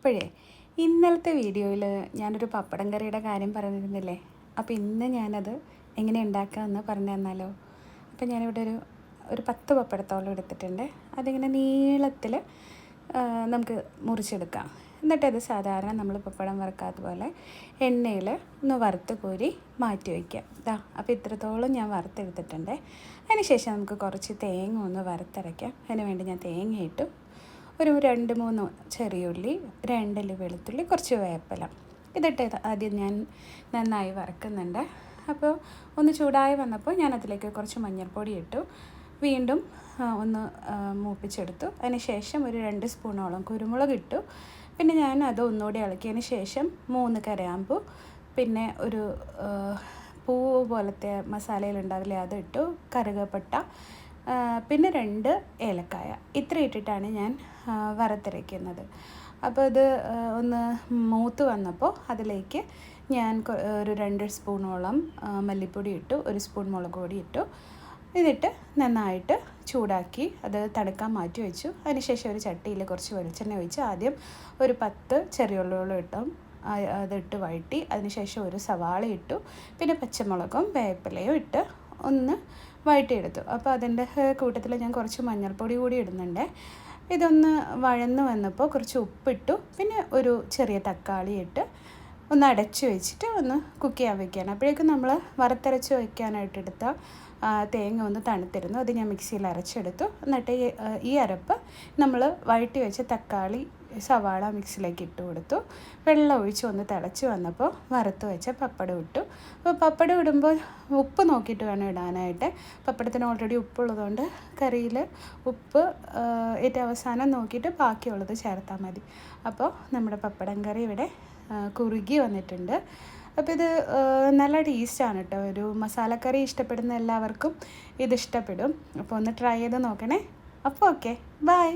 അപ്പോഴേ ഇന്നലത്തെ വീഡിയോയിൽ ഞാനൊരു പപ്പടം കറിയുടെ കാര്യം പറഞ്ഞിരുന്നില്ലേ. അപ്പോൾ ഇന്ന് ഞാനത് എങ്ങനെ ഉണ്ടാക്കാമെന്ന് പറഞ്ഞു തന്നാലോ. അപ്പോൾ ഞാനിവിടെ ഒരു 10 പപ്പടത്തോളം എടുത്തിട്ടുണ്ട്. അതിങ്ങനെ നീളത്തിൽ നമുക്ക് മുറിച്ചെടുക്കാം. എന്നിട്ടത് സാധാരണ നമ്മൾ പപ്പടം വറുക്കാത്ത പോലെ എണ്ണയിൽ ഒന്ന് വറുത്ത് കോരി മാറ്റി വയ്ക്കാം. അപ്പോൾ ഇത്രത്തോളം ഞാൻ വറുത്തെടുത്തിട്ടുണ്ട്. അതിനുശേഷം നമുക്ക് കുറച്ച് തേങ്ങ ഒന്ന് വറുത്തരയ്ക്കാം. അതിന് വേണ്ടി ഞാൻ തേങ്ങ ഇട്ടു, ഒരു 2-3 ചെറിയ ഉള്ളി, 2 അല്ലി വെളുത്തുള്ളി, കുറച്ച് വേപ്പില ഇതിട്ട് ആദ്യം ഞാൻ നന്നായി വറക്കുന്നുണ്ട്. അപ്പോൾ ഒന്ന് ചൂടായി വന്നപ്പോൾ ഞാൻ അതിലേക്ക് കുറച്ച് മഞ്ഞൾപ്പൊടി ഇട്ടു, വീണ്ടും ഒന്ന് മൂപ്പിച്ചെടുത്തു. അതിന് ശേഷം ഒരു 2 സ്പൂണോളം കുരുമുളക് ഇട്ടു. പിന്നെ ഞാൻ അത് ഒന്നുകൂടി ഇളക്കിയതിന് ശേഷം 3 കരയാമ്പൂ, പിന്നെ ഒരു പൂവ് പോലത്തെ മസാലയിലുണ്ടാവില്ലേ അതിട്ടു, കറുകപ്പട്ട, പിന്നെ 2 ഏലക്കായ. ഇത്ര ഇട്ടിട്ടാണ് ഞാൻ വറുത്തരയ്ക്കുന്നത്. അപ്പോൾ ഇത് ഒന്ന് മൂത്ത് വന്നപ്പോൾ അതിലേക്ക് ഞാൻ ഒരു 2 സ്പൂണോളം മല്ലിപ്പൊടി ഇട്ടു, 1 സ്പൂൺ മുളക് പൊടി ഇട്ടു. എന്നിട്ട് നന്നായിട്ട് ചൂടാക്കി അത് തണുക്കാൻ മാറ്റി വെച്ചു. അതിനുശേഷം ഒരു ചട്ടിയിൽ കുറച്ച് വെളിച്ചെണ്ണ ഒഴിച്ച് ആദ്യം ഒരു 10 ചെറിയ ഉള്ളികളും ഇട്ടും അതിട്ട് വഴറ്റി. അതിനുശേഷം ഒരു സവാള ഇട്ടു, പിന്നെ പച്ചമുളകും വേപ്പിലയും ഇട്ട് ഒന്ന് വഴറ്റിയെടുത്തു. അപ്പോൾ അതിൻ്റെ കൂട്ടത്തിൽ ഞാൻ കുറച്ച് മഞ്ഞൾപ്പൊടി കൂടി ഇടുന്നുണ്ട്. ഇതൊന്ന് വഴന്ന് വന്നപ്പോൾ കുറച്ച് ഉപ്പിട്ടു, പിന്നെ ഒരു ചെറിയ തക്കാളി ഇട്ട് ഒന്ന് അടച്ച് വെച്ചിട്ട് ഒന്ന് കുക്ക് ചെയ്യാൻ വയ്ക്കുകയാണ്. അപ്പോഴേക്കും നമ്മൾ വറുത്തരച്ച് വയ്ക്കാനായിട്ട് എടുത്ത തേങ്ങ ഒന്ന് തണുത്തിരുന്നു. അത് ഞാൻ മിക്സിയിൽ അരച്ചെടുത്തു. എന്നിട്ട് ഈ അരപ്പ് നമ്മൾ വഴറ്റി വെച്ച തക്കാളി, സവാള മിക്സിയിലേക്ക് ഇട്ട് കൊടുത്തു. വെള്ളം ഒഴിച്ച് ഒന്ന് തിളച്ച് വന്നപ്പോൾ വറുത്ത് വെച്ച പപ്പടം ഇട്ടു. അപ്പോൾ പപ്പടം ഇടുമ്പോൾ ഉപ്പ് നോക്കിയിട്ട് വേണം ഇടാനായിട്ട്. പപ്പടത്തിന് ഓൾറെഡി ഉപ്പുള്ളതുകൊണ്ട് കറിയിൽ ഉപ്പ് ഏറ്റവും അവസാനം നോക്കിയിട്ട് ബാക്കിയുള്ളത് ചേർത്താൽ മതി. അപ്പോൾ നമ്മുടെ പപ്പടം കറി ഇവിടെ കുറുകി വന്നിട്ടുണ്ട്. അപ്പോൾ ഇത് നല്ല ടേസ്റ്റാണ് കേട്ടോ. ഒരു മസാലക്കറി ഇഷ്ടപ്പെടുന്ന എല്ലാവർക്കും ഇത് ഇഷ്ടപ്പെടും. അപ്പോൾ ഒന്ന് ട്രൈ ചെയ്ത് നോക്കണേ. അപ്പോൾ ഓക്കെ, ബൈ.